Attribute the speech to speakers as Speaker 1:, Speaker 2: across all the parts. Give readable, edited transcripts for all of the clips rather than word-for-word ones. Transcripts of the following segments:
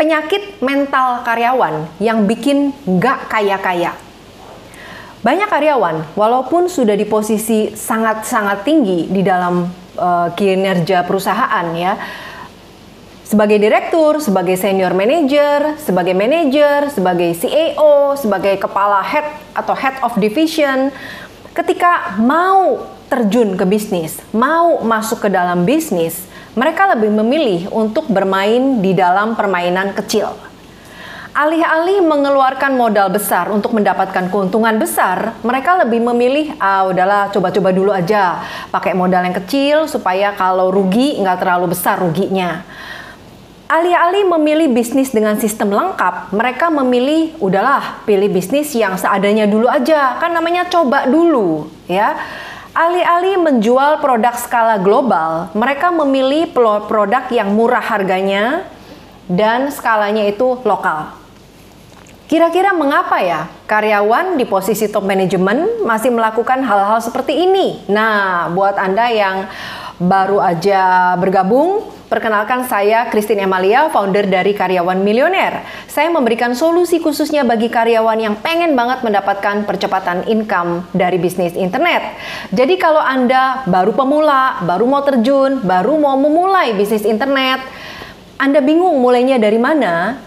Speaker 1: penyakit mental karyawan yang bikin nggak kaya-kaya. Banyak karyawan, walaupun sudah di posisi sangat-sangat tinggi di dalam kinerja perusahaan ya, sebagai direktur, sebagai senior manager, sebagai CEO, sebagai kepala head atau head of division, ketika mau terjun ke bisnis, mau masuk ke dalam bisnis, mereka lebih memilih untuk bermain di dalam permainan kecil. Alih-alih mengeluarkan modal besar untuk mendapatkan keuntungan besar, mereka lebih memilih, udahlah coba-coba dulu aja, pakai modal yang kecil supaya kalau rugi nggak terlalu besar ruginya. Alih-alih memilih bisnis dengan sistem lengkap, mereka memilih, udahlah pilih bisnis yang seadanya dulu aja, kan namanya coba dulu, ya. Alih-alih menjual produk skala global, mereka memilih produk yang murah harganya dan skalanya itu lokal. Kira-kira mengapa ya karyawan di posisi top manajemen masih melakukan hal-hal seperti ini? Nah, buat Anda yang baru aja bergabung, perkenalkan saya Christine Emalia, founder dari Karyawan Milioner. Saya memberikan solusi khususnya bagi karyawan yang pengen banget mendapatkan percepatan income dari bisnis internet. Jadi kalau Anda baru pemula, baru mau terjun, baru mau memulai bisnis internet, Anda bingung mulainya dari mana?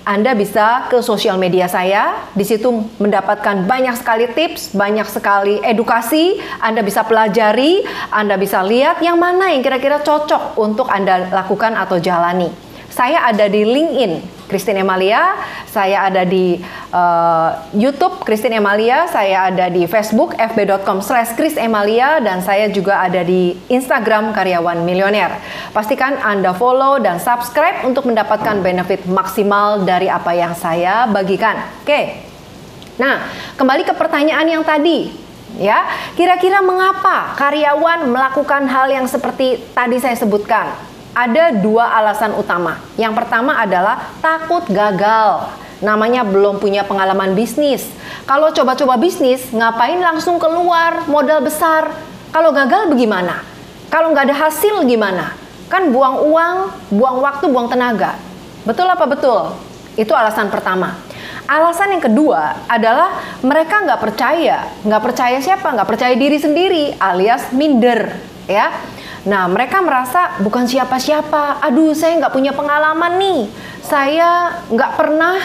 Speaker 1: Anda bisa ke sosial media saya, di situ mendapatkan banyak sekali tips, banyak sekali edukasi, Anda bisa pelajari, Anda bisa lihat yang mana yang kira-kira cocok untuk Anda lakukan atau jalani. Saya ada di LinkedIn, Christine Emalia, saya ada di YouTube, Christine Emalia, saya ada di Facebook, fb.com/chrisemalia, dan saya juga ada di Instagram Karyawan Milioner. Pastikan Anda follow dan subscribe untuk mendapatkan benefit maksimal dari apa yang saya bagikan. Oke, nah kembali ke pertanyaan yang tadi. Ya, kira-kira mengapa karyawan melakukan hal yang seperti tadi saya sebutkan? Ada dua alasan utama. Yang pertama adalah takut gagal. Namanya belum punya pengalaman bisnis. Kalau coba-coba bisnis, ngapain langsung keluar modal besar? Kalau gagal bagaimana? Kalau nggak ada hasil gimana? Kan buang uang, buang waktu, buang tenaga. Betul apa betul? Itu alasan pertama. Alasan yang kedua adalah mereka nggak percaya. Nggak percaya siapa? Nggak percaya diri sendiri alias minder. Ya. Nah, mereka merasa bukan siapa-siapa. Aduh, saya nggak punya pengalaman nih. Saya nggak pernah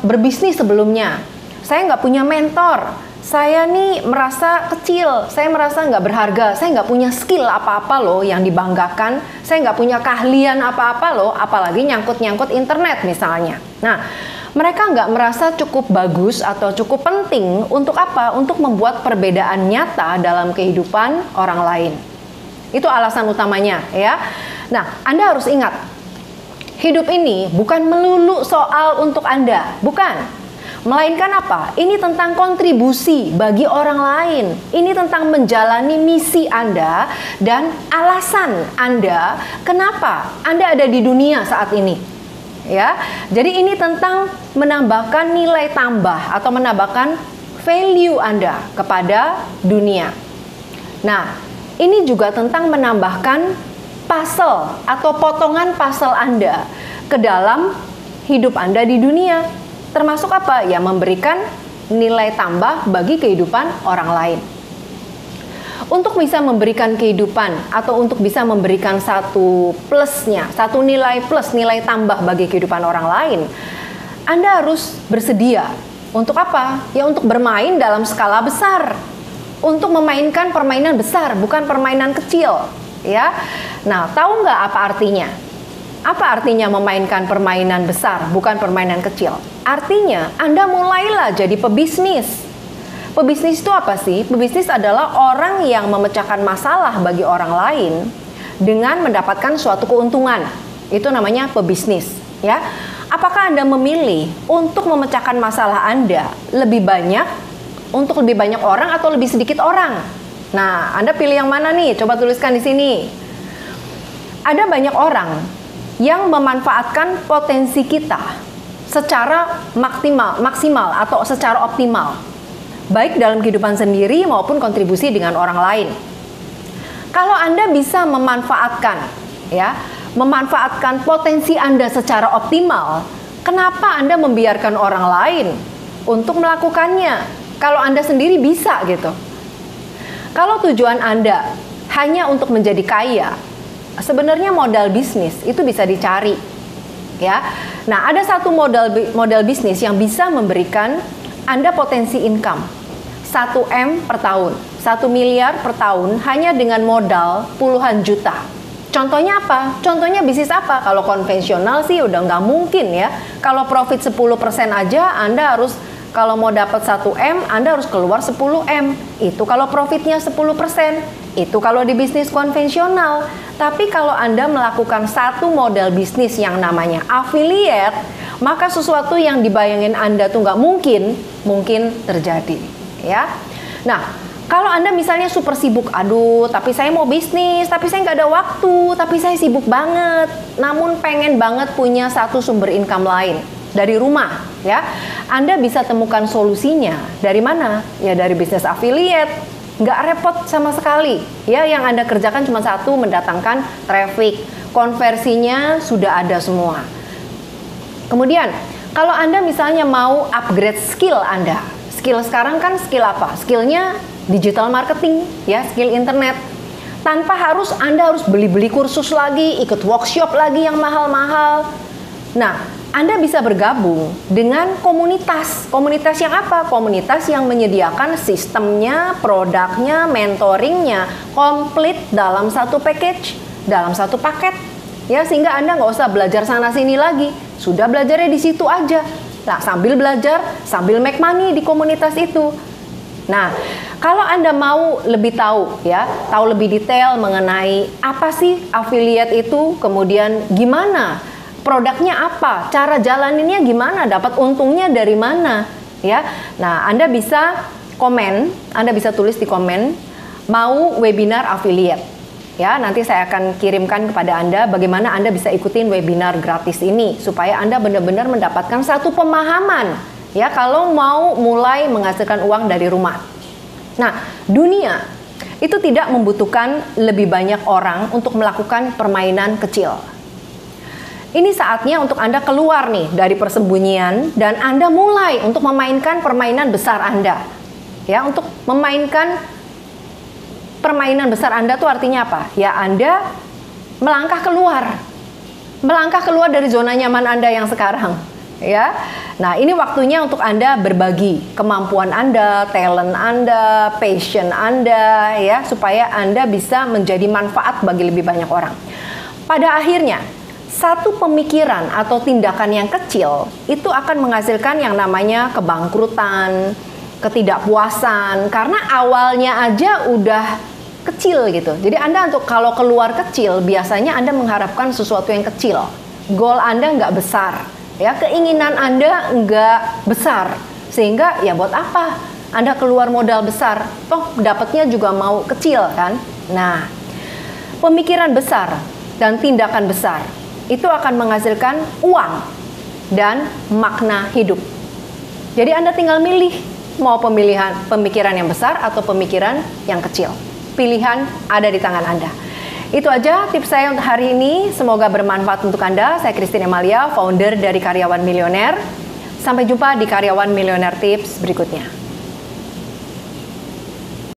Speaker 1: berbisnis sebelumnya. Saya nggak punya mentor. Saya nih merasa kecil. Saya merasa nggak berharga. Saya nggak punya skill apa-apa loh yang dibanggakan. Saya nggak punya keahlian apa-apa loh. Apalagi nyangkut-nyangkut internet misalnya. Nah, mereka nggak merasa cukup bagus atau cukup penting untuk apa? Untuk membuat perbedaan nyata dalam kehidupan orang lain. Itu alasan utamanya ya. Nah, Anda harus ingat, hidup ini bukan melulu soal untuk Anda, bukan. Melainkan apa? Ini tentang kontribusi bagi orang lain. Ini tentang menjalani misi Anda dan alasan Anda kenapa Anda ada di dunia saat ini. Ya. Jadi ini tentang menambahkan nilai tambah atau menambahkan value Anda kepada dunia. Nah, ini juga tentang menambahkan puzzle atau potongan puzzle Anda ke dalam hidup Anda di dunia. Termasuk apa? Ya, memberikan nilai tambah bagi kehidupan orang lain. Untuk bisa memberikan kehidupan atau untuk bisa memberikan satu plusnya, satu nilai plus, nilai tambah bagi kehidupan orang lain, Anda harus bersedia. Untuk apa? Ya, untuk bermain dalam skala besar. Untuk memainkan permainan besar, bukan permainan kecil, ya. Nah, tahu nggak apa artinya? Apa artinya memainkan permainan besar, bukan permainan kecil? Artinya, Anda mulailah jadi pebisnis. Pebisnis itu apa sih? Pebisnis adalah orang yang memecahkan masalah bagi orang lain dengan mendapatkan suatu keuntungan. Itu namanya pebisnis, ya. Apakah Anda memilih untuk memecahkan masalah Anda lebih banyak untuk lebih banyak orang atau lebih sedikit orang? Nah, Anda pilih yang mana nih? Coba tuliskan di sini. Ada banyak orang yang memanfaatkan potensi kita secara maksimal atau secara optimal, baik dalam kehidupan sendiri maupun kontribusi dengan orang lain. Kalau Anda bisa memanfaatkan, ya, memanfaatkan potensi Anda secara optimal, kenapa Anda membiarkan orang lain untuk melakukannya kalau Anda sendiri bisa gitu? Kalau tujuan Anda hanya untuk menjadi kaya, sebenarnya modal bisnis itu bisa dicari, ya. Nah, ada satu modal bisnis yang bisa memberikan Anda potensi income 1 M per tahun, 1 miliar per tahun hanya dengan modal puluhan juta. Contohnya apa? Contohnya bisnis apa? Kalau konvensional sih udah nggak mungkin ya. Kalau profit 10% aja Anda harus, kalau mau dapat 1 M, Anda harus keluar 10 M. Itu kalau profitnya 10%. Itu kalau di bisnis konvensional. Tapi kalau Anda melakukan satu model bisnis yang namanya affiliate, maka sesuatu yang dibayangin Anda tuh nggak mungkin terjadi. Ya. Nah, kalau Anda misalnya super sibuk, aduh tapi saya mau bisnis, tapi saya nggak ada waktu, tapi saya sibuk banget, namun pengen banget punya satu sumber income lain dari rumah, ya. Anda bisa temukan solusinya dari mana? Ya dari bisnis affiliate, nggak repot sama sekali. Ya, yang Anda kerjakan cuma satu, mendatangkan traffic, konversinya sudah ada semua. Kemudian, kalau Anda misalnya mau upgrade skill Anda, skill sekarang kan skill apa? Skillnya digital marketing, ya, skill internet. Tanpa Anda harus beli-beli kursus lagi, ikut workshop lagi yang mahal-mahal. Nah, Anda bisa bergabung dengan komunitas. Komunitas yang apa? Komunitas yang menyediakan sistemnya, produknya, mentoringnya, komplit dalam satu package, dalam satu paket. Ya, sehingga Anda nggak usah belajar sana-sini lagi. Sudah belajarnya di situ aja. Nah, sambil belajar, sambil make money di komunitas itu. Nah, kalau Anda mau lebih tahu, ya, tahu lebih detail mengenai apa sih affiliate itu, kemudian gimana produknya apa, cara jalaninnya gimana, dapat untungnya dari mana, ya. Nah, Anda bisa komen, Anda bisa tulis di komen, mau webinar affiliate, ya. Nanti saya akan kirimkan kepada Anda bagaimana Anda bisa ikutin webinar gratis ini supaya Anda benar-benar mendapatkan satu pemahaman, ya, kalau mau mulai menghasilkan uang dari rumah. Nah, dunia itu tidak membutuhkan lebih banyak orang untuk melakukan permainan kecil. Ini saatnya untuk Anda keluar nih dari persembunyian dan Anda mulai untuk memainkan permainan besar Anda. Ya, untuk memainkan permainan besar Anda tuh artinya apa? Ya, Anda melangkah keluar dari zona nyaman Anda yang sekarang. Ya, nah ini waktunya untuk Anda berbagi kemampuan Anda, talent Anda, passion Anda, ya, supaya Anda bisa menjadi manfaat bagi lebih banyak orang. Pada akhirnya, satu pemikiran atau tindakan yang kecil itu akan menghasilkan yang namanya kebangkrutan, ketidakpuasan, karena awalnya aja udah kecil gitu. Jadi Anda untuk kalau keluar kecil, biasanya Anda mengharapkan sesuatu yang kecil. Goal Anda nggak besar. Ya, keinginan Anda enggak besar, sehingga ya buat apa Anda keluar modal besar, toh dapatnya juga mau kecil kan. Nah, pemikiran besar dan tindakan besar itu akan menghasilkan uang dan makna hidup. Jadi Anda tinggal milih mau pemikiran yang besar atau pemikiran yang kecil. Pilihan ada di tangan Anda. Itu aja tips saya untuk hari ini. Semoga bermanfaat untuk Anda. Saya Christine Emalia, founder dari Karyawan Milioner. Sampai jumpa di Karyawan Milioner Tips berikutnya.